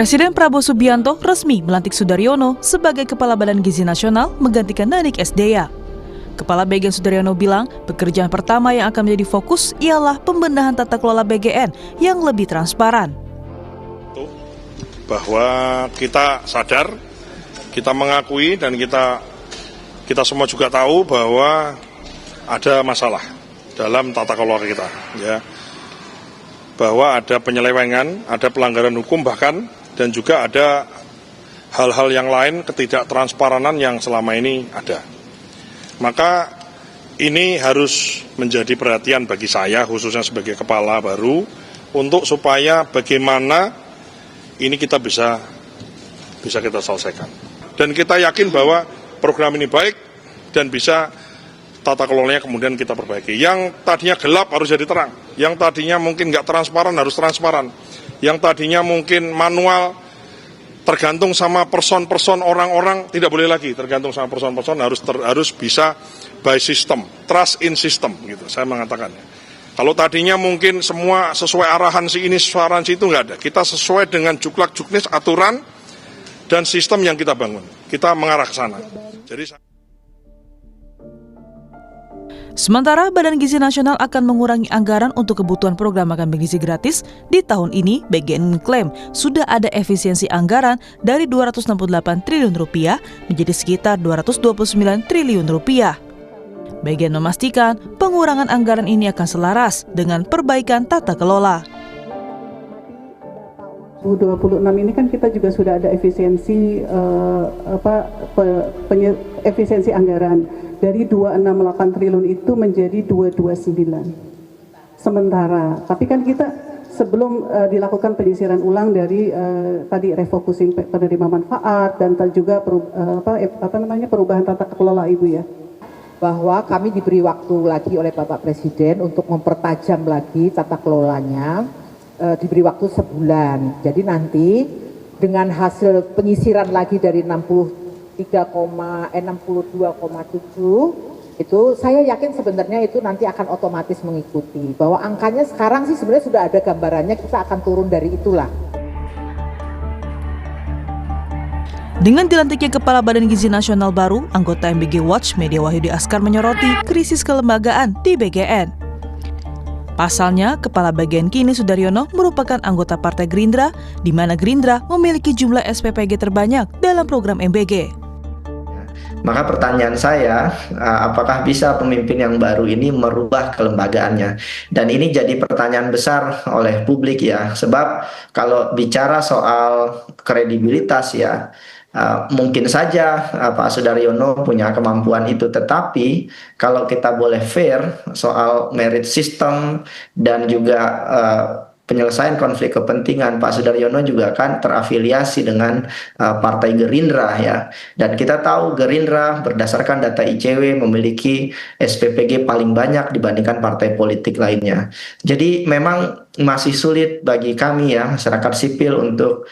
Presiden Prabowo Subianto resmi melantik Sudaryono sebagai Kepala Badan Gizi Nasional menggantikan Nadik Sdya. Kepala BGN Sudaryono bilang pekerjaan pertama yang akan menjadi fokus ialah pembenahan tata kelola BGN yang lebih transparan. Bahwa kita sadar, kita mengakui dan kita semua juga tahu bahwa ada masalah dalam tata kelola kita, ya. Bahwa ada penyelewengan, ada pelanggaran hukum bahkan, dan juga ada hal-hal yang lain, ketidaktransparan yang selama ini ada. Maka ini harus menjadi perhatian bagi saya, khususnya sebagai kepala baru, untuk supaya bagaimana ini kita bisa kita selesaikan. Dan kita yakin bahwa program ini baik dan bisa tata kelolanya kemudian kita perbaiki. Yang tadinya gelap harus jadi terang. Yang tadinya mungkin nggak transparan harus transparan. Yang tadinya mungkin manual tergantung sama person-person orang-orang tidak boleh lagi tergantung sama person-person, harus bisa by system, trust in system gitu. Saya mengatakan. Kalau tadinya mungkin semua sesuai arahan si ini, arahan si itu nggak ada. Kita sesuai dengan juklak-juknis aturan dan sistem yang kita bangun. Kita mengarah ke sana. Sementara Badan Gizi Nasional akan mengurangi anggaran untuk kebutuhan program makan bergizi gratis. Di tahun ini, BGN mengklaim sudah ada efisiensi anggaran dari Rp268 triliun menjadi sekitar Rp229 triliun. BGN memastikan pengurangan anggaran ini akan selaras dengan perbaikan tata kelola. 2026 ini kan kita juga sudah ada efisiensi efisiensi anggaran dari 268 triliun itu menjadi 229. Sementara, tapi kan kita sebelum dilakukan penyisiran ulang dari tadi refocusing penerima manfaat dan juga perubahan tata kelola Ibu ya. Bahwa kami diberi waktu lagi oleh Bapak Presiden untuk mempertajam lagi tata kelolanya. Diberi waktu sebulan. Jadi nanti dengan hasil penyisiran lagi dari 62,7 itu saya yakin sebenarnya itu nanti akan otomatis mengikuti. Bahwa angkanya sekarang sih sebenarnya sudah ada gambarannya, kita akan turun dari itulah. Dengan dilantiknya Kepala Badan Gizi Nasional baru, anggota MBG Watch Media Wahyudi Askar menyoroti krisis kelembagaan di BGN. Pasalnya, Kepala BGN kini Sudaryono merupakan anggota Partai Gerindra, di mana Gerindra memiliki jumlah SPPG terbanyak dalam program MBG. Maka pertanyaan saya, apakah bisa pemimpin yang baru ini merubah kelembagaannya? Dan ini jadi pertanyaan besar oleh publik ya, sebab kalau bicara soal kredibilitas ya, mungkin saja Pak Sudaryono punya kemampuan itu, tetapi kalau kita boleh fair soal merit system dan juga penyelesaian konflik kepentingan, Pak Sudaryono juga kan terafiliasi dengan Partai Gerindra ya. Dan kita tahu Gerindra berdasarkan data ICW memiliki SPPG paling banyak dibandingkan partai politik lainnya. Jadi memang masih sulit bagi kami ya, masyarakat sipil untuk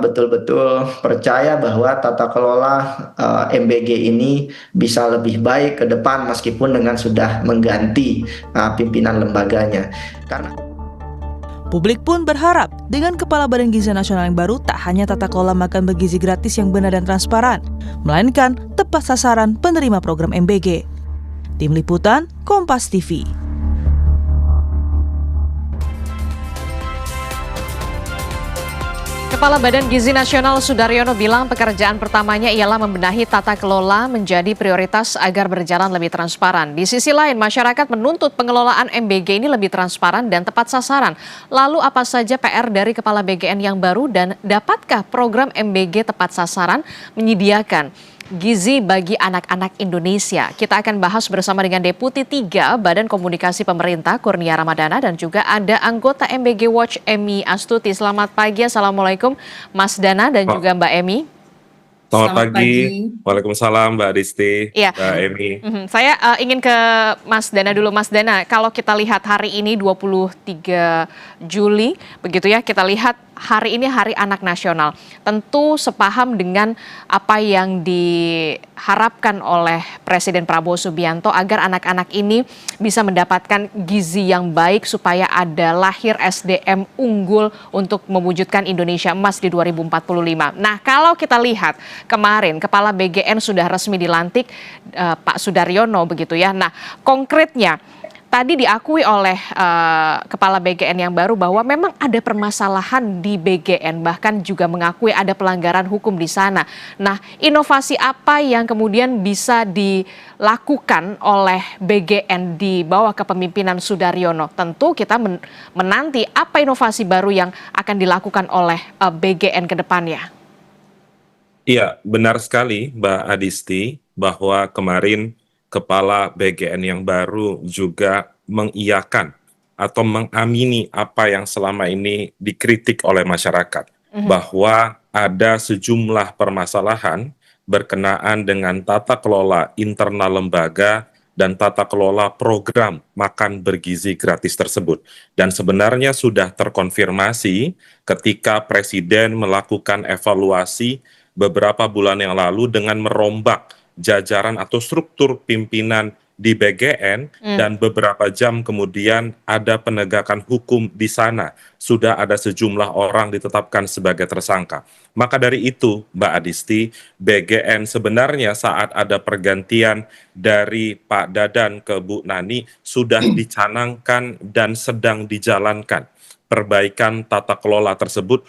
betul-betul percaya bahwa tata kelola MBG ini bisa lebih baik ke depan meskipun dengan sudah mengganti pimpinan lembaganya. Publik pun berharap dengan Kepala Badan Gizi Nasional yang baru tak hanya tata kelola makan bergizi gratis yang benar dan transparan, melainkan tepat sasaran penerima program MBG. Tim Liputan, Kompas TV. Kepala Badan Gizi Nasional Sudaryono bilang pekerjaan pertamanya ialah membenahi tata kelola menjadi prioritas agar berjalan lebih transparan. Di sisi lain, masyarakat menuntut pengelolaan MBG ini lebih transparan dan tepat sasaran. Lalu apa saja PR dari Kepala BGN yang baru dan dapatkah program MBG tepat sasaran menyediakan gizi bagi anak-anak Indonesia? Kita akan bahas bersama dengan Deputi 3 Badan Komunikasi Pemerintah Kurnia Ramadana dan juga ada anggota MBG Watch Emi Astuti. Selamat pagi, Assalamualaikum Mas Dana dan juga Mbak Emi. Selamat pagi. Waalaikumsalam Mbak Disti, ya. Mbak Emi. Saya ingin ke Mas Dana dulu. Mas Dana, kalau kita lihat hari ini 23 Juli, begitu ya, kita lihat hari ini Hari Anak Nasional. Tentu sepaham dengan apa yang diharapkan oleh Presiden Prabowo Subianto agar anak-anak ini bisa mendapatkan gizi yang baik supaya ada lahir SDM unggul untuk mewujudkan Indonesia Emas di 2045. Nah, kalau kita lihat kemarin Kepala BGN sudah resmi dilantik, Pak Sudaryono begitu ya. Nah, konkretnya tadi diakui oleh Kepala BGN yang baru bahwa memang ada permasalahan di BGN, bahkan juga mengakui ada pelanggaran hukum di sana. Nah, inovasi apa yang kemudian bisa dilakukan oleh BGN di bawah kepemimpinan Sudaryono? Tentu kita menanti apa inovasi baru yang akan dilakukan oleh BGN ke depannya. Iya, benar sekali Mbak Adisti bahwa kemarin Kepala BGN yang baru juga mengiyakan atau mengamini apa yang selama ini dikritik oleh masyarakat, bahwa ada sejumlah permasalahan berkenaan dengan tata kelola internal lembaga dan tata kelola program makan bergizi gratis tersebut. Dan sebenarnya sudah terkonfirmasi ketika Presiden melakukan evaluasi beberapa bulan yang lalu dengan merombak jajaran atau struktur pimpinan di BGN dan beberapa jam kemudian ada penegakan hukum di sana. Sudah ada sejumlah orang ditetapkan sebagai tersangka. Maka dari itu, Mbak Adisti, BGN sebenarnya saat ada pergantian dari Pak Dadan ke Bu Nani sudah dicanangkan dan sedang dijalankan perbaikan tata kelola tersebut,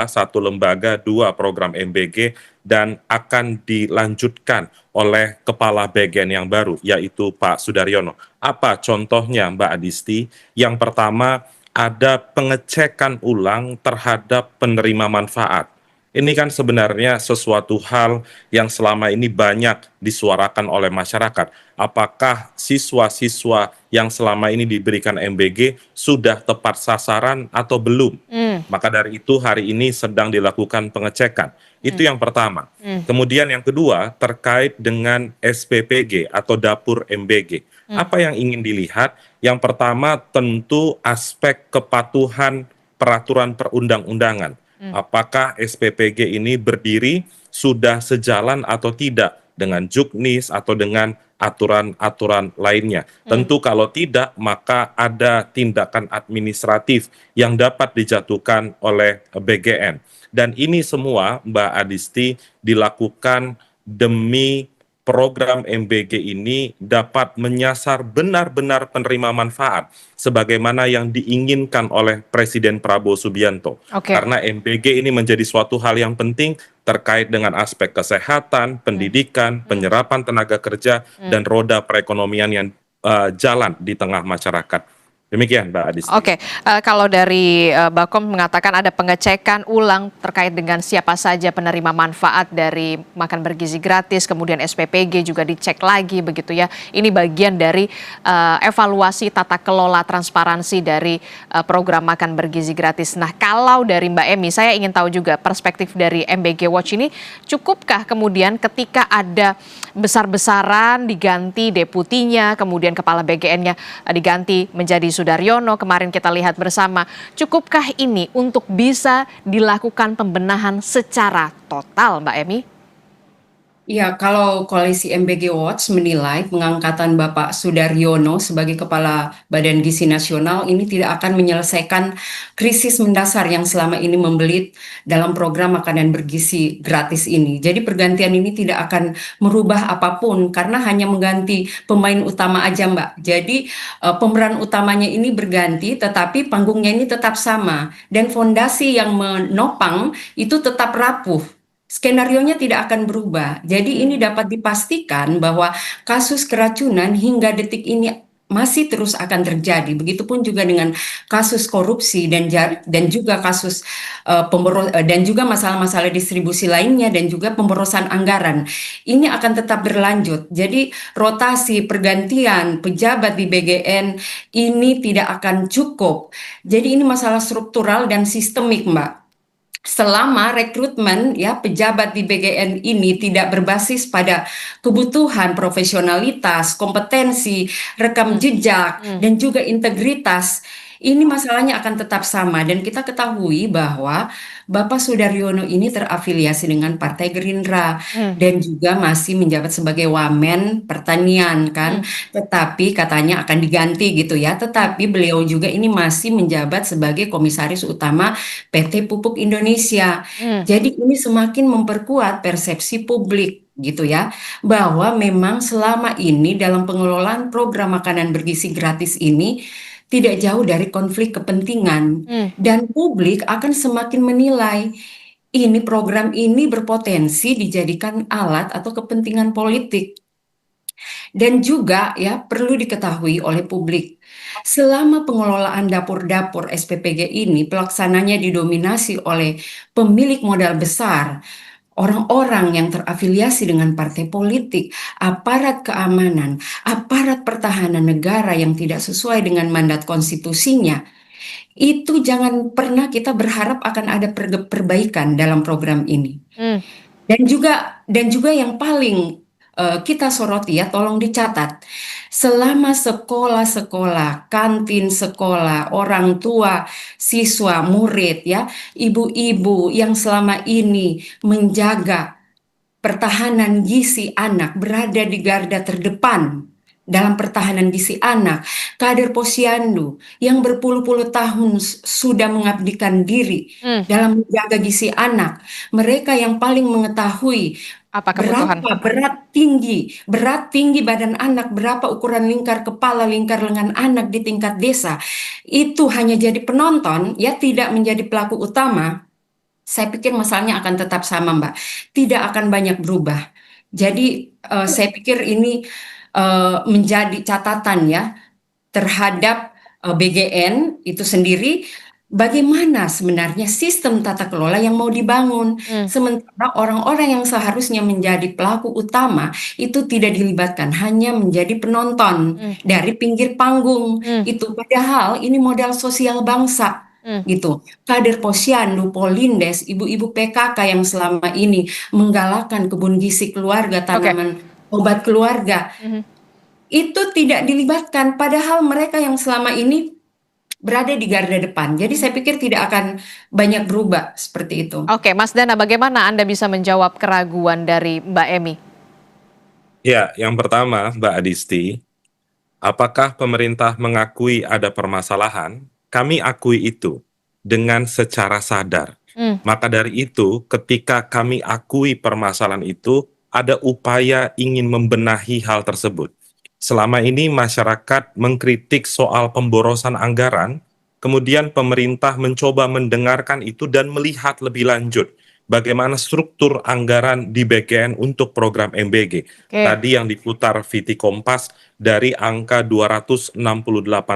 satu lembaga, 2 program MBG, dan akan dilanjutkan oleh Kepala BGN yang baru, yaitu Pak Sudaryono. Apa contohnya Mbak Adisti? Yang pertama, ada pengecekan ulang terhadap penerima manfaat. Ini kan sebenarnya sesuatu hal yang selama ini banyak disuarakan oleh masyarakat. Apakah siswa-siswa yang selama ini diberikan MBG sudah tepat sasaran atau belum? Maka dari itu hari ini sedang dilakukan pengecekan. Itu yang pertama. Kemudian yang kedua terkait dengan SPPG atau dapur MBG. Apa yang ingin dilihat? Yang pertama tentu aspek kepatuhan peraturan perundang-undangan. Apakah SPPG ini berdiri sudah sejalan atau tidak dengan Juknis atau dengan aturan-aturan lainnya. Tentu kalau tidak, maka ada tindakan administratif yang dapat dijatuhkan oleh BGN. Dan ini semua, Mbak Adisti, dilakukan demi program MBG ini dapat menyasar benar-benar penerima manfaat sebagaimana yang diinginkan oleh Presiden Prabowo Subianto. Karena MBG ini menjadi suatu hal yang penting terkait dengan aspek kesehatan, pendidikan, penyerapan tenaga kerja, dan roda perekonomian yang jalan di tengah masyarakat. Demikian Mbak Adisti. Kalau dari Bakom mengatakan ada pengecekan ulang terkait dengan siapa saja penerima manfaat dari makan bergizi gratis, kemudian SPPG juga dicek lagi begitu ya. Ini bagian dari evaluasi tata kelola transparansi dari program makan bergizi gratis. Nah, kalau dari Mbak Emi, saya ingin tahu juga perspektif dari MBG Watch ini, cukupkah kemudian ketika ada besar-besaran diganti deputinya, kemudian kepala BGN-nya diganti menjadi Sudaryono, kemarin kita lihat bersama. Cukupkah ini untuk bisa dilakukan pembenahan secara total, Mbak Emi? Ya, kalau koalisi MBG Watch menilai pengangkatan Bapak Sudaryono sebagai Kepala Badan Gizi Nasional ini tidak akan menyelesaikan krisis mendasar yang selama ini membelit dalam program makanan bergizi gratis ini. Jadi pergantian ini tidak akan merubah apapun karena hanya mengganti pemain utama aja, Mbak. Jadi pemeran utamanya ini berganti tetapi panggungnya ini tetap sama dan fondasi yang menopang itu tetap rapuh. Skenarionya tidak akan berubah. Jadi ini dapat dipastikan bahwa kasus keracunan hingga detik ini masih terus akan terjadi. Begitupun juga dengan kasus korupsi dan juga kasus dan juga masalah-masalah distribusi lainnya dan juga pemborosan anggaran. Ini akan tetap berlanjut. Jadi rotasi pergantian pejabat di BGN ini tidak akan cukup. Jadi ini masalah struktural dan sistemik, Mbak. Selama rekrutmen ya pejabat di BGN ini tidak berbasis pada kebutuhan profesionalitas, kompetensi, rekam jejak dan juga integritas, ini masalahnya akan tetap sama dan kita ketahui bahwa Bapak Sudaryono ini terafiliasi dengan Partai Gerindra dan juga masih menjabat sebagai Wamen Pertanian kan, tetapi katanya akan diganti gitu ya. Tetapi beliau juga ini masih menjabat sebagai Komisaris Utama PT Pupuk Indonesia. Jadi ini semakin memperkuat persepsi publik gitu ya, bahwa memang selama ini dalam pengelolaan program makanan bergizi gratis ini tidak jauh dari konflik kepentingan dan publik akan semakin menilai ini program ini berpotensi dijadikan alat atau kepentingan politik. Dan juga ya perlu diketahui oleh publik, selama pengelolaan dapur-dapur SPPG ini pelaksananya didominasi oleh pemilik modal besar, orang-orang yang terafiliasi dengan partai politik, aparat keamanan, aparat pertahanan negara yang tidak sesuai dengan mandat konstitusinya, itu jangan pernah kita berharap akan ada perbaikan dalam program ini. Dan juga yang paling kita soroti ya, tolong dicatat, selama sekolah-sekolah, kantin sekolah, orang tua, siswa, murid ya, ibu-ibu yang selama ini menjaga pertahanan gizi anak berada di garda terdepan dalam pertahanan gizi anak, kader Posyandu yang berpuluh-puluh tahun sudah mengabdikan diri dalam menjaga gizi anak, mereka yang paling mengetahui Apa kebutuhan? berapa berat tinggi badan anak, berapa ukuran lingkar kepala, lingkar lengan anak di tingkat desa, itu hanya jadi penonton ya, tidak menjadi pelaku utama. Saya pikir masalahnya akan tetap sama, Mbak. Tidak akan banyak berubah. Jadi saya pikir ini menjadi catatan ya terhadap BGN itu sendiri. Bagaimana sebenarnya sistem tata kelola yang mau dibangun, sementara orang-orang yang seharusnya menjadi pelaku utama itu tidak dilibatkan, hanya menjadi penonton dari pinggir panggung. Itu padahal ini modal sosial bangsa. Gitu. Kader Posyandu, Polindes, ibu-ibu PKK yang selama ini menggalakkan kebun gizi keluarga, tanaman obat keluarga, itu tidak dilibatkan, padahal mereka yang selama ini berada di garda depan. Jadi saya pikir tidak akan banyak berubah seperti itu. Oke, Mas Dana, bagaimana Anda bisa menjawab keraguan dari Mbak Emi? Ya, yang pertama, Mbak Adisti, apakah pemerintah mengakui ada permasalahan? Kami akui itu dengan secara sadar. Maka dari itu, ketika kami akui permasalahan itu, ada upaya ingin membenahi hal tersebut. Selama ini masyarakat mengkritik soal pemborosan anggaran, kemudian pemerintah mencoba mendengarkan itu dan melihat lebih lanjut bagaimana struktur anggaran di BGN untuk program MBG. Tadi yang diputar VT Kompas dari angka 268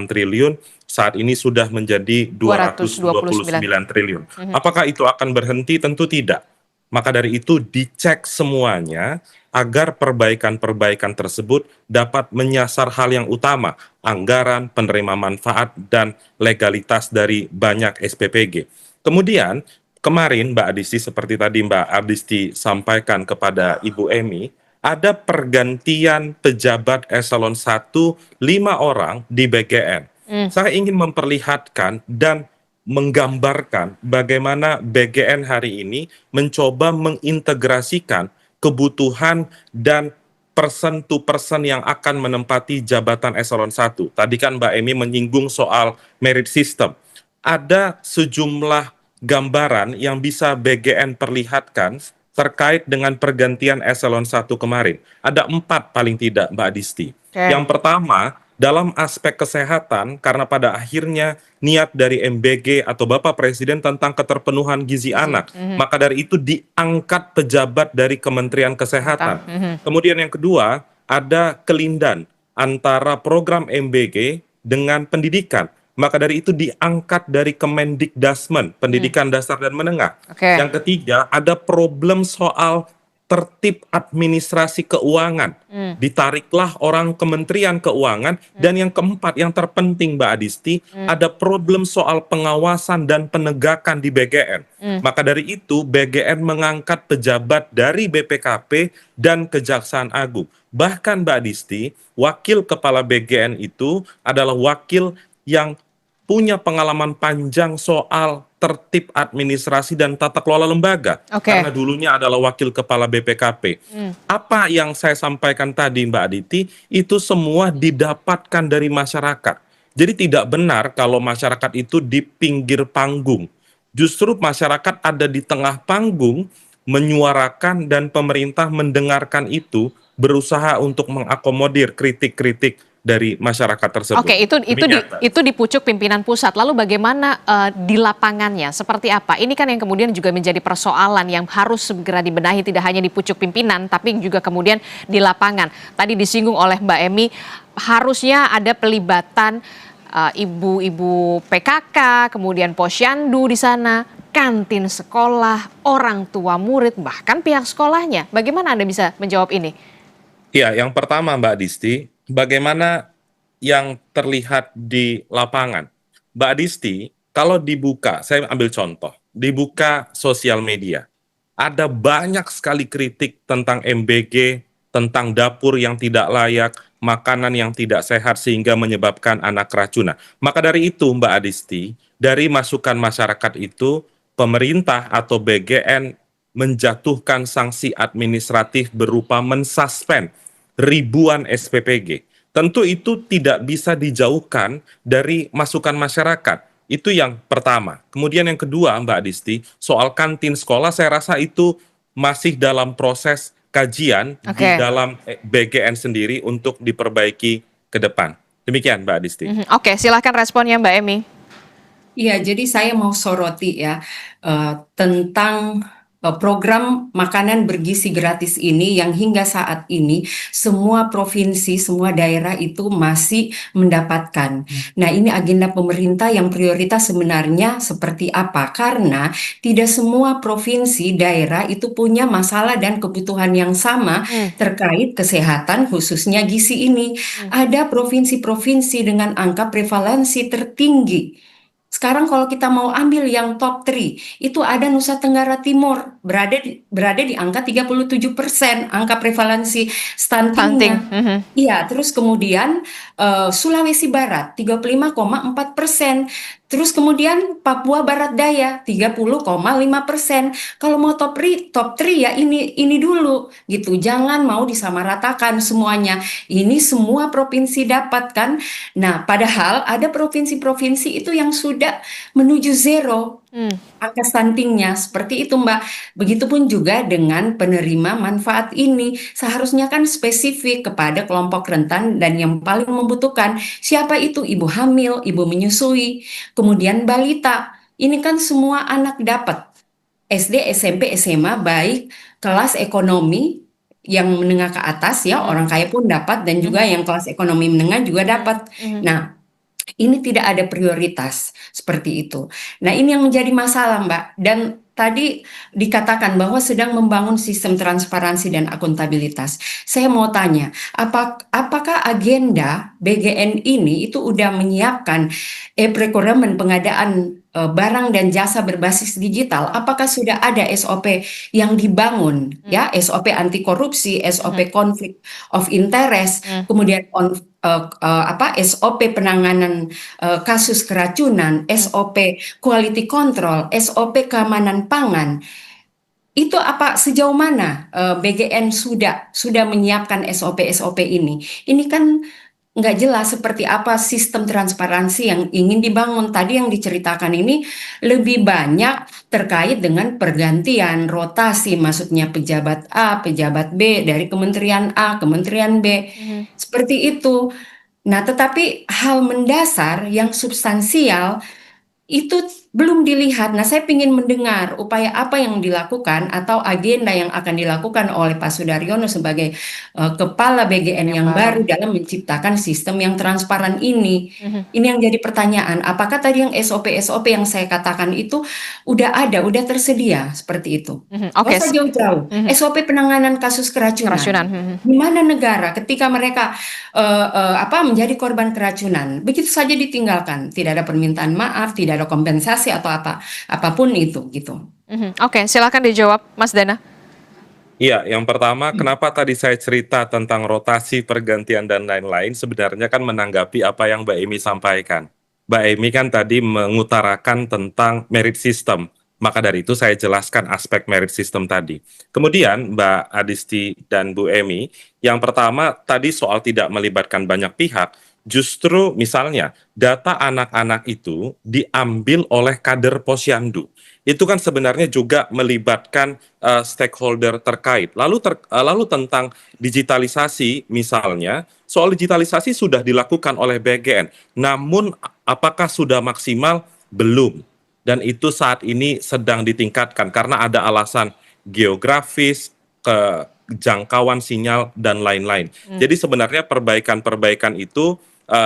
triliun, saat ini sudah menjadi 229 triliun. Apakah itu akan berhenti? Tentu tidak. Maka dari itu dicek semuanya agar perbaikan-perbaikan tersebut dapat menyasar hal yang utama, anggaran, penerima manfaat, dan legalitas dari banyak SPPG. Kemudian kemarin Mbak Adisti, seperti tadi Mbak Adisti sampaikan kepada Ibu Emi, ada pergantian pejabat eselon 1 5 orang di BGN. Saya ingin memperlihatkan dan menggambarkan bagaimana BGN hari ini mencoba mengintegrasikan kebutuhan dan person to person yang akan menempati jabatan eselon 1. Tadi kan Mbak Emi menyinggung soal merit system. Ada sejumlah gambaran yang bisa BGN perlihatkan terkait dengan pergantian eselon 1 kemarin. Ada 4 paling tidak, Mbak Adisti. Yang pertama, dalam aspek kesehatan, karena pada akhirnya niat dari MBG atau Bapak Presiden tentang keterpenuhan gizi anak, maka dari itu diangkat pejabat dari Kementerian Kesehatan. Kemudian yang kedua, ada kelindan antara program MBG dengan pendidikan. Maka dari itu diangkat dari Kemendikdasmen, pendidikan dasar dan menengah. Yang ketiga, ada problem soal tertib administrasi keuangan. Ditariklah orang Kementerian Keuangan. Dan yang keempat, yang terpenting Mbak Adisti, ada problem soal pengawasan dan penegakan di BGN. Maka dari itu BGN mengangkat pejabat dari BPKP dan Kejaksaan Agung. Bahkan Mbak Adisti, wakil kepala BGN itu adalah wakil yang punya pengalaman panjang soal tertib administrasi dan tata kelola lembaga. Oke. Karena dulunya adalah wakil kepala BPKP. Apa yang saya sampaikan tadi Mbak Aditi, itu semua didapatkan dari masyarakat. Jadi tidak benar kalau masyarakat itu di pinggir panggung. Justru masyarakat ada di tengah panggung, menyuarakan dan pemerintah mendengarkan itu, berusaha untuk mengakomodir kritik-kritik dari masyarakat tersebut. Oke, Demikian, Mbak. itu di pucuk pimpinan pusat. Lalu bagaimana di lapangannya? Seperti apa? Ini kan yang kemudian juga menjadi persoalan yang harus segera dibenahi, tidak hanya di pucuk pimpinan, tapi juga kemudian di lapangan. Tadi disinggung oleh Mbak Emi, harusnya ada pelibatan ibu-ibu PKK, kemudian posyandu di sana, kantin sekolah, orang tua murid, bahkan pihak sekolahnya. Bagaimana Anda bisa menjawab ini? Ya, yang pertama Mbak Disti, bagaimana yang terlihat di lapangan. Mbak Disti, kalau dibuka, saya ambil contoh, dibuka sosial media, ada banyak sekali kritik tentang MBG, tentang dapur yang tidak layak, makanan yang tidak sehat sehingga menyebabkan anak keracunan. Maka dari itu Mbak Adisti, dari masukan masyarakat itu, pemerintah atau BGN menjatuhkan sanksi administratif berupa mensuspend ribuan SPPG. Tentu itu tidak bisa dijauhkan dari masukan masyarakat. Itu yang pertama. Kemudian yang kedua Mbak Adisti, soal kantin sekolah saya rasa itu masih dalam proses kajian di Oke. dalam BGN sendiri untuk diperbaiki ke depan. Demikian Mbak Adisti. Oke, silahkan responnya Mbak Emi. Iya, jadi saya mau soroti ya tentang program makanan bergizi gratis ini yang hingga saat ini semua provinsi, semua daerah itu masih mendapatkan. Nah, ini agenda pemerintah yang prioritas sebenarnya seperti apa? Karena tidak semua provinsi, daerah itu punya masalah dan kebutuhan yang sama terkait kesehatan khususnya gizi ini. Ada provinsi-provinsi dengan angka prevalensi tertinggi. Sekarang kalau kita mau ambil yang top 3, itu ada Nusa Tenggara Timur, berada di angka 37% angka prevalensi stuntingnya. Iya, terus kemudian Sulawesi Barat 35,4%. Terus kemudian Papua Barat Daya 30,5%. Kalau mau top 3 ya ini dulu gitu. Jangan mau disamaratakan semuanya. Ini semua provinsi dapatkan. Nah, padahal ada provinsi-provinsi itu yang sudah menuju zero angka stuntingnya, seperti itu Mbak. Begitupun juga dengan penerima manfaat ini. Seharusnya kan spesifik kepada kelompok rentan dan yang paling membutuhkan. Siapa itu? Ibu hamil, ibu menyusui, kemudian balita. Ini kan semua anak dapat. SD, SMP, SMA, baik kelas ekonomi yang menengah ke atas ya, orang kaya pun dapat, dan juga yang kelas ekonomi menengah juga dapat. Nah, ini tidak ada prioritas seperti itu. Nah, ini yang menjadi masalah, Mbak. Dan tadi dikatakan bahwa sedang membangun sistem transparansi dan akuntabilitas. Saya mau tanya, apakah agenda BGN ini itu udah menyiapkan procurement pengadaan barang dan jasa berbasis digital? Apakah sudah ada SOP yang dibangun, ya, SOP anti korupsi, SOP konflik of interest, kemudian SOP penanganan kasus keracunan, SOP quality control, SOP keamanan pangan. Itu apa sejauh mana BGN sudah menyiapkan SOP ini? Ini kan nggak jelas seperti apa sistem transparansi yang ingin dibangun. Tadi yang diceritakan ini lebih banyak terkait dengan pergantian rotasi, maksudnya pejabat A, pejabat B dari kementerian A, kementerian B, seperti itu. Nah, tetapi hal mendasar yang substansial itu belum dilihat. Nah, saya ingin mendengar upaya apa yang dilakukan atau agenda yang akan dilakukan oleh Pak Sudaryono sebagai kepala BGN yang baru dalam menciptakan sistem yang transparan ini. Ini yang jadi pertanyaan, apakah tadi yang SOP yang saya katakan itu udah ada, udah tersedia seperti itu? Oke. Nggak usah jauh-jauh. SOP penanganan kasus keracunan. Di mana negara ketika mereka menjadi korban keracunan, begitu saja ditinggalkan, tidak ada permintaan maaf, tidak ada kompensasi atau apapun itu gitu. Oke, silakan dijawab Mas Dana. Iya, yang pertama, kenapa tadi saya cerita tentang rotasi, pergantian, dan lain-lain, sebenarnya kan menanggapi apa yang Mbak Emi sampaikan. Mbak Emi kan tadi mengutarakan tentang merit system. Maka dari itu saya jelaskan aspek merit system tadi. Kemudian Mbak Adisti dan Bu Emi, yang pertama tadi soal tidak melibatkan banyak pihak, justru misalnya data anak-anak itu diambil oleh kader Posyandu. Itu kan sebenarnya juga melibatkan stakeholder terkait. Lalu tentang digitalisasi misalnya, soal digitalisasi sudah dilakukan oleh BGN. Namun apakah sudah maksimal? Belum. Dan itu saat ini sedang ditingkatkan karena ada alasan geografis, kejangkauan sinyal, dan lain-lain. Jadi sebenarnya perbaikan-perbaikan itu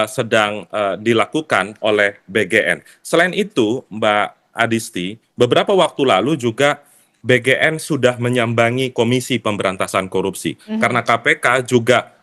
sedang dilakukan oleh BGN. Selain itu, Mbak Adisti, beberapa waktu lalu juga BGN sudah menyambangi Komisi Pemberantasan Korupsi. Karena KPK juga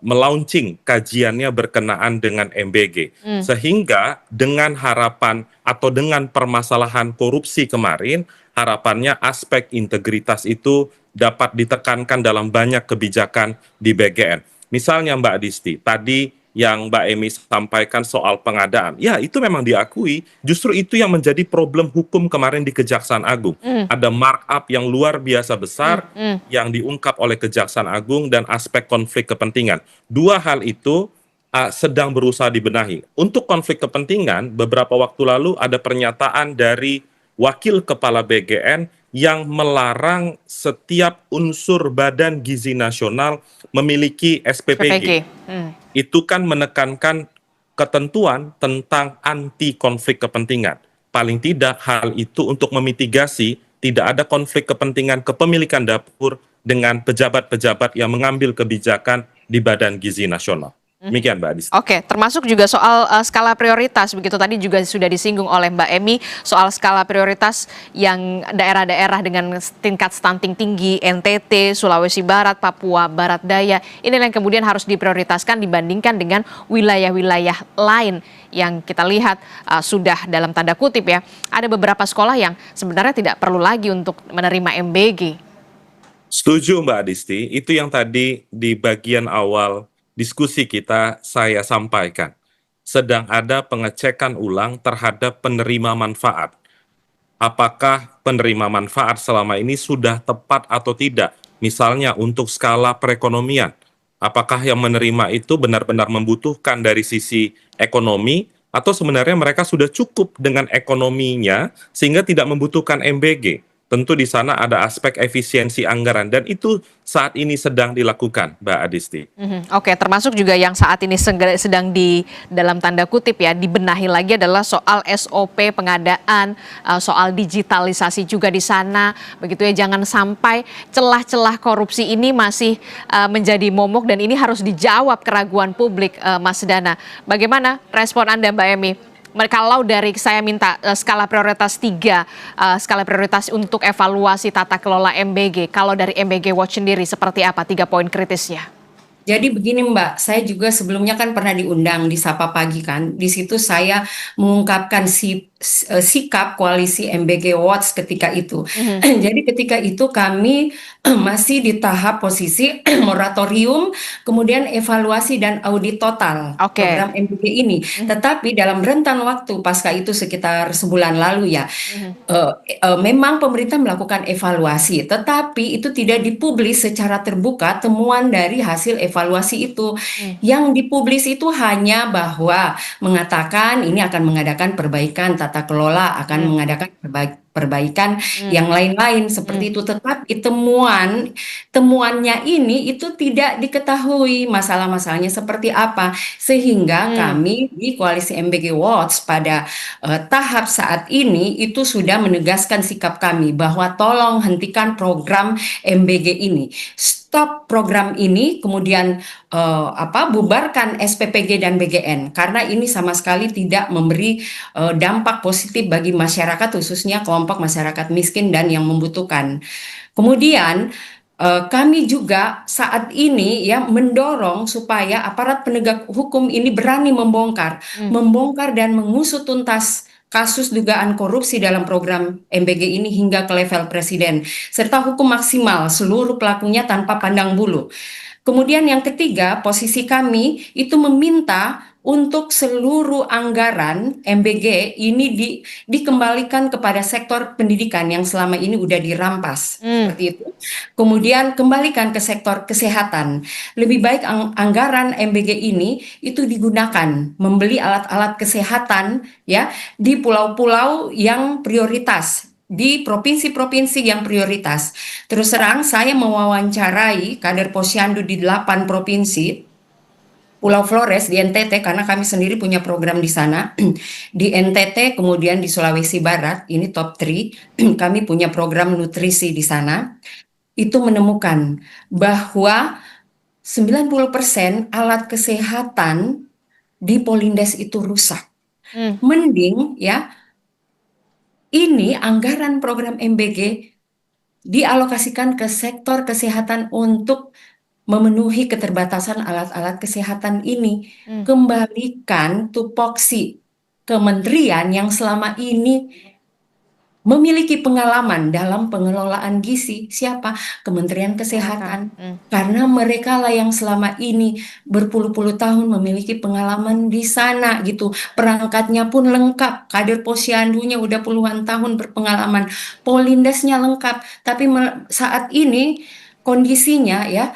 melaunching kajiannya berkenaan dengan MBG. Sehingga dengan harapan atau dengan permasalahan korupsi kemarin, harapannya aspek integritas itu dapat ditekankan dalam banyak kebijakan di BGN. Misalnya Mbak Adisti, tadi yang Mbak Emi sampaikan soal pengadaan, ya itu memang diakui, justru itu yang menjadi problem hukum kemarin di Kejaksaan Agung. Ada markup yang luar biasa besar yang diungkap oleh Kejaksaan Agung dan aspek konflik kepentingan. Dua hal itu sedang berusaha dibenahi. Untuk konflik kepentingan, beberapa waktu lalu ada pernyataan dari Wakil Kepala BGN yang melarang setiap unsur Badan Gizi Nasional memiliki SPPG. Itu kan menekankan ketentuan tentang anti konflik kepentingan. Paling tidak hal itu untuk memitigasi tidak ada konflik kepentingan kepemilikan dapur dengan pejabat-pejabat yang mengambil kebijakan di Badan Gizi Nasional. Demikian Mbak Adisti. Oke, termasuk juga soal skala prioritas, begitu tadi juga sudah disinggung oleh Mbak Emi soal skala prioritas yang daerah-daerah dengan tingkat stunting tinggi, NTT, Sulawesi Barat, Papua Barat Daya, ini yang kemudian harus diprioritaskan dibandingkan dengan wilayah-wilayah lain yang kita lihat sudah dalam tanda kutip ya, ada beberapa sekolah yang sebenarnya tidak perlu lagi untuk menerima MBG. Setuju Mbak Adisti, itu yang tadi di bagian awal diskusi kita saya sampaikan. Sedang ada pengecekan ulang terhadap penerima manfaat. Apakah penerima manfaat selama ini sudah tepat atau tidak? Misalnya untuk skala perekonomian. Apakah yang menerima itu benar-benar membutuhkan dari sisi ekonomi atau sebenarnya mereka sudah cukup dengan ekonominya sehingga tidak membutuhkan MBG? Tentu di sana ada aspek efisiensi anggaran dan itu saat ini sedang dilakukan, Mbak Adisti. Oke, termasuk juga yang saat ini sedang di dalam tanda kutip ya dibenahi lagi adalah soal SOP pengadaan, soal digitalisasi juga di sana, begitu ya. Jangan sampai celah-celah korupsi ini masih menjadi momok dan ini harus dijawab keraguan publik, Mas Dana. Bagaimana respon Anda, Mbak Emi? Kalau dari saya minta skala prioritas 3, skala prioritas untuk evaluasi tata kelola MBG, kalau dari MBG Watch sendiri seperti apa 3 poin kritisnya? Jadi begini Mbak, saya juga sebelumnya kan pernah diundang di Sapa Pagi kan. Di situ saya mengungkapkan sikap koalisi MBG Watch ketika itu. Jadi ketika itu kami masih di tahap posisi moratorium, kemudian evaluasi dan audit total program MBG ini. Tetapi dalam rentan waktu pasca itu sekitar sebulan lalu ya, memang pemerintah melakukan evaluasi, tetapi itu tidak dipublis secara terbuka temuan dari hasil evaluasi itu. Yang dipublis itu hanya bahwa mengatakan ini akan mengadakan perbaikan tata kelola, akan mengadakan perbaikan yang lain-lain seperti itu, tetapi temuannya ini itu tidak diketahui masalah-masalahnya seperti apa, sehingga kami di koalisi MBG Watch pada tahap saat ini itu sudah menegaskan sikap kami bahwa tolong hentikan program MBG ini, stop program ini, kemudian bubarkan SPPG dan BGN karena ini sama sekali tidak memberi dampak positif bagi masyarakat, khususnya kelompok masyarakat miskin dan yang membutuhkan. Kemudian kami juga saat ini ya mendorong supaya aparat penegak hukum ini berani membongkar dan mengusut tuntas kasus dugaan korupsi dalam program MBG ini hingga ke level presiden, serta hukum maksimal seluruh pelakunya tanpa pandang bulu. Kemudian yang ketiga, posisi kami itu meminta untuk seluruh anggaran MBG ini dikembalikan kepada sektor pendidikan yang selama ini udah dirampas seperti itu. Kemudian kembalikan ke sektor kesehatan. Lebih baik anggaran MBG ini itu digunakan membeli alat-alat kesehatan ya di pulau-pulau yang prioritas, di provinsi-provinsi yang prioritas. Terus terang saya mewawancarai kader Posyandu di 8 provinsi Pulau Flores di NTT, karena kami sendiri punya program di sana. Di NTT, kemudian di Sulawesi Barat, ini top 3, kami punya program nutrisi di sana. Itu menemukan bahwa 90% alat kesehatan di Polindes itu rusak. Mending ya, ini anggaran program MBG dialokasikan ke sektor kesehatan untuk memenuhi keterbatasan alat-alat kesehatan ini. Kembalikan tupoksi kementerian yang selama ini memiliki pengalaman dalam pengelolaan gizi. Siapa? Kementerian Kesehatan. Karena mereka lah yang selama ini berpuluh-puluh tahun memiliki pengalaman di sana gitu. Perangkatnya pun lengkap. Kader Posyandunya udah puluhan tahun berpengalaman. Polindesnya lengkap. Tapi saat ini kondisinya ya,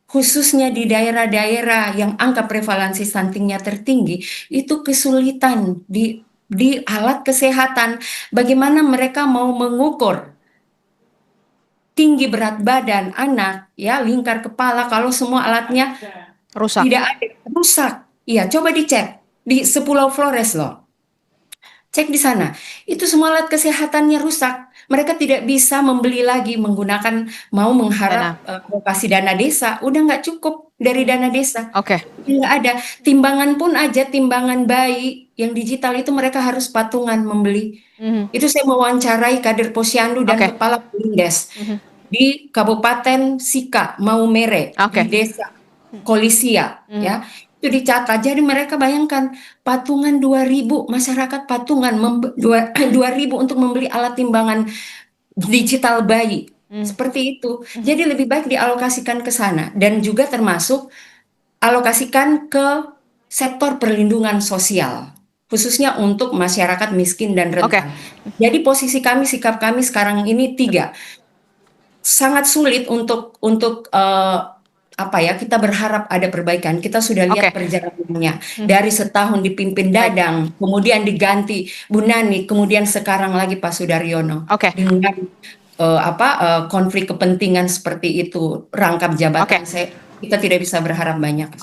khususnya di daerah-daerah yang angka prevalensi stuntingnya tertinggi, itu kesulitan di alat kesehatan. Bagaimana mereka mau mengukur tinggi berat badan anak, ya, lingkar kepala, kalau semua alatnya Rusak. tidak ada, rusak. Iya, coba dicek di Sepulau Flores loh. Cek di sana, itu semua alat kesehatannya rusak. Mereka tidak bisa membeli lagi menggunakan, mau mengharap alokasi dana desa, udah nggak cukup dari dana desa. Oke. Nggak ada. Timbangan pun aja, timbangan bayi yang digital itu mereka harus patungan membeli. Itu saya mewawancarai kader Posyandu dan Oke. kepala Polindes di Kabupaten Sika, Maumere, Oke. di desa Kolisia, ya. Itu dicatat. Jadi mereka bayangkan patungan 2.000, masyarakat patungan 2.000 untuk membeli alat timbangan digital bayi. Seperti itu. Jadi lebih baik dialokasikan ke sana, dan juga termasuk alokasikan ke sektor perlindungan sosial, khususnya untuk masyarakat miskin dan rentan. Jadi posisi kami, sikap kami sekarang ini 3. Sangat sulit untuk kita berharap ada perbaikan. Kita sudah lihat perjalanannya dari setahun dipimpin Dadang, kemudian diganti Bu Nani, kemudian sekarang lagi Pak Sudaryono. Dengan konflik kepentingan seperti itu, rangkap jabatan, kita tidak bisa berharap banyak.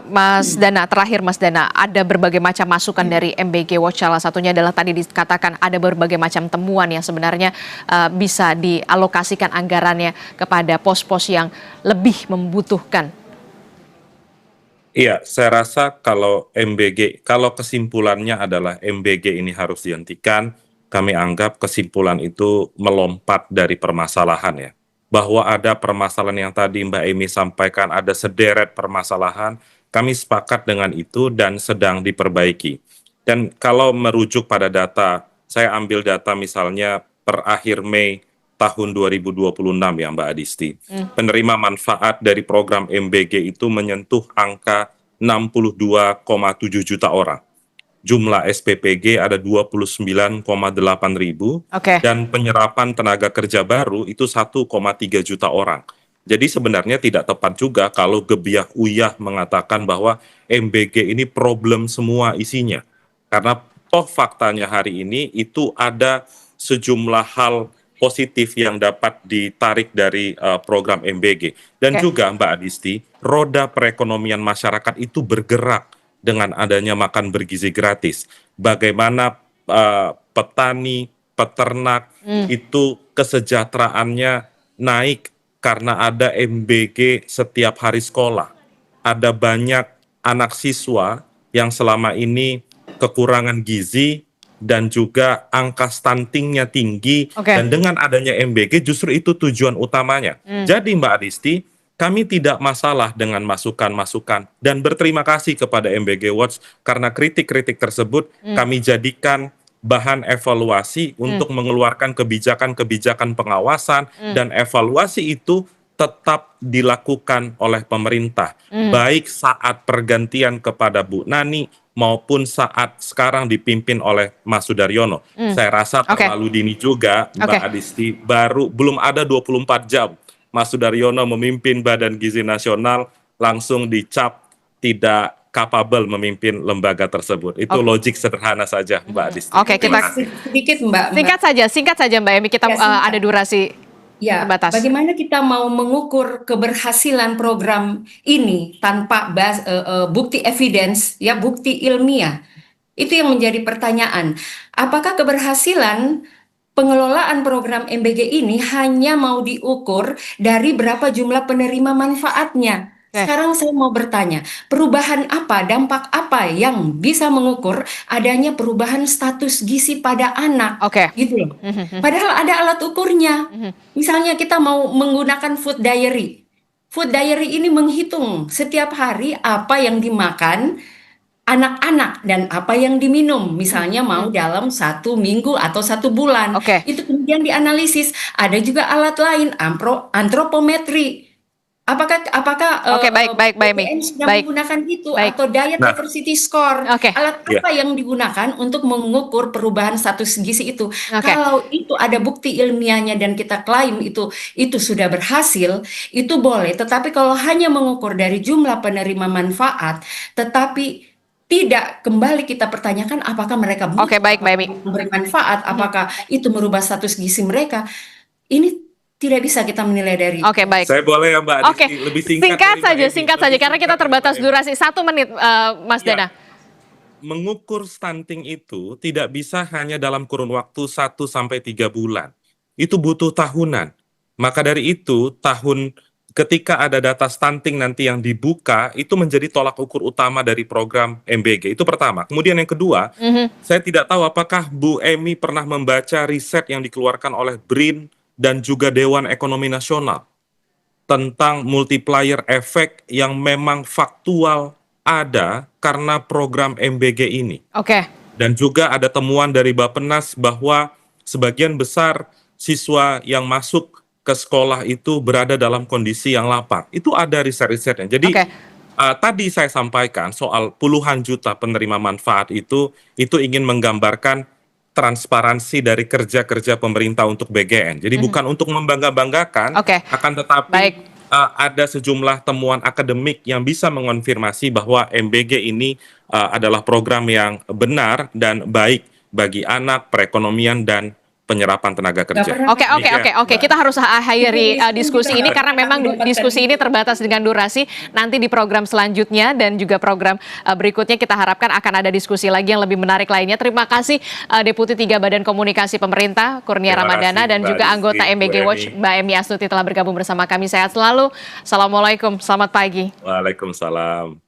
Mas Dana, terakhir Mas Dana, ada berbagai macam masukan dari MBG Watch, salah satunya adalah tadi dikatakan ada berbagai macam temuan yang sebenarnya bisa dialokasikan anggarannya kepada pos-pos yang lebih membutuhkan. Iya, saya rasa kalau kesimpulannya adalah MBG ini harus dihentikan, kami anggap kesimpulan itu melompat dari permasalahan ya. Bahwa ada permasalahan yang tadi Mbak Emi sampaikan, ada sederet permasalahan, kami sepakat dengan itu dan sedang diperbaiki. Dan kalau merujuk pada data, saya ambil data misalnya per akhir Mei tahun 2026 ya Mbak Adisti. Penerima manfaat dari program MBG itu menyentuh angka 62,7 juta orang. Jumlah SPPG ada 29,8 ribu, dan penyerapan tenaga kerja baru itu 1,3 juta orang. Jadi sebenarnya tidak tepat juga kalau gebiah uyah mengatakan bahwa MBG ini problem semua isinya. Karena toh faktanya hari ini itu ada sejumlah hal positif yang dapat ditarik dari program MBG. Dan juga Mbak Adisti, roda perekonomian masyarakat itu bergerak dengan adanya makan bergizi gratis. Bagaimana petani, peternak itu kesejahteraannya naik karena ada MBG setiap hari sekolah. Ada banyak anak siswa yang selama ini kekurangan gizi dan juga angka stuntingnya tinggi, dan dengan adanya MBG justru itu tujuan utamanya. Jadi Mbak Adisti, kami tidak masalah dengan masukan-masukan dan berterima kasih kepada MBG Watch karena kritik-kritik tersebut kami jadikan bahan evaluasi untuk mengeluarkan kebijakan-kebijakan pengawasan, dan evaluasi itu tetap dilakukan oleh pemerintah, baik saat pergantian kepada Bu Nani maupun saat sekarang dipimpin oleh Mas Sudaryono. Saya rasa terlalu dini juga, Mbak Adisti, belum ada 24 jam Mas Sudaryono memimpin Badan Gizi Nasional langsung dicap tidak capable memimpin lembaga tersebut. Itu logik sederhana saja, Mbak Adisti. Oke, kita sedikit Mbak. Singkat saja Mbak Emi, kita ada durasi ya, terbatas. Bagaimana kita mau mengukur keberhasilan program ini tanpa bukti evidence, ya bukti ilmiah? Itu yang menjadi pertanyaan. Apakah keberhasilan pengelolaan program MBG ini hanya mau diukur dari berapa jumlah penerima manfaatnya? Sekarang saya mau bertanya, perubahan apa, dampak apa yang bisa mengukur adanya perubahan status gizi pada anak? Gitu loh. Padahal ada alat ukurnya. Misalnya kita mau menggunakan food diary. Food diary ini menghitung setiap hari apa yang dimakan anak-anak dan apa yang diminum. Misalnya mau dalam 1 minggu atau 1 bulan. Itu kemudian dianalisis. Ada juga alat lain, antropometri. Apakah BPN sudah menggunakan itu atau diet diversity score? Alat apa yang digunakan untuk mengukur perubahan status gizi itu? Kalau itu ada bukti ilmiahnya dan kita klaim itu sudah berhasil, itu boleh. Tetapi kalau hanya mengukur dari jumlah penerima manfaat, tetapi tidak kembali kita pertanyakan apakah mereka memberi manfaat, apakah itu merubah status gizi mereka, ini tidak bisa kita menilai dari. Saya boleh ya Mbak Adisti lebih singkat saja karena kita terbatas durasi 1 menit, Mas Dana. Mengukur stunting itu tidak bisa hanya dalam kurun waktu 1 sampai 3 bulan. Itu butuh tahunan. Maka dari itu ketika ada data stunting nanti yang dibuka, itu menjadi tolak ukur utama dari program MBG. Itu pertama. Kemudian yang kedua, saya tidak tahu apakah Bu Emi pernah membaca riset yang dikeluarkan oleh BRIN dan juga Dewan Ekonomi Nasional tentang multiplier efek yang memang faktual ada karena program MBG ini. Dan juga ada temuan dari Bappenas bahwa sebagian besar siswa yang masuk ke sekolah itu berada dalam kondisi yang lapar. Itu ada riset-risetnya. Jadi tadi saya sampaikan soal puluhan juta penerima manfaat itu ingin menggambarkan transparansi dari kerja-kerja pemerintah untuk BGN. Jadi bukan untuk membangga-banggakan, akan tetapi ada sejumlah temuan akademik yang bisa mengonfirmasi bahwa MBG ini adalah program yang benar dan baik bagi anak, perekonomian, dan penyerapan tenaga kerja. Oke. Kita harus akhiri diskusi ini karena memang diskusi ini terbatas dengan durasi. Nanti di program selanjutnya dan juga program berikutnya kita harapkan akan ada diskusi lagi yang lebih menarik lainnya. Terima kasih Deputi 3 Badan Komunikasi Pemerintah Kurnia Ramadana dan juga anggota MBG Watch Mbak Emi Astuti telah bergabung bersama kami. Sehat selalu. Assalamualaikum. Selamat pagi. Waalaikumsalam.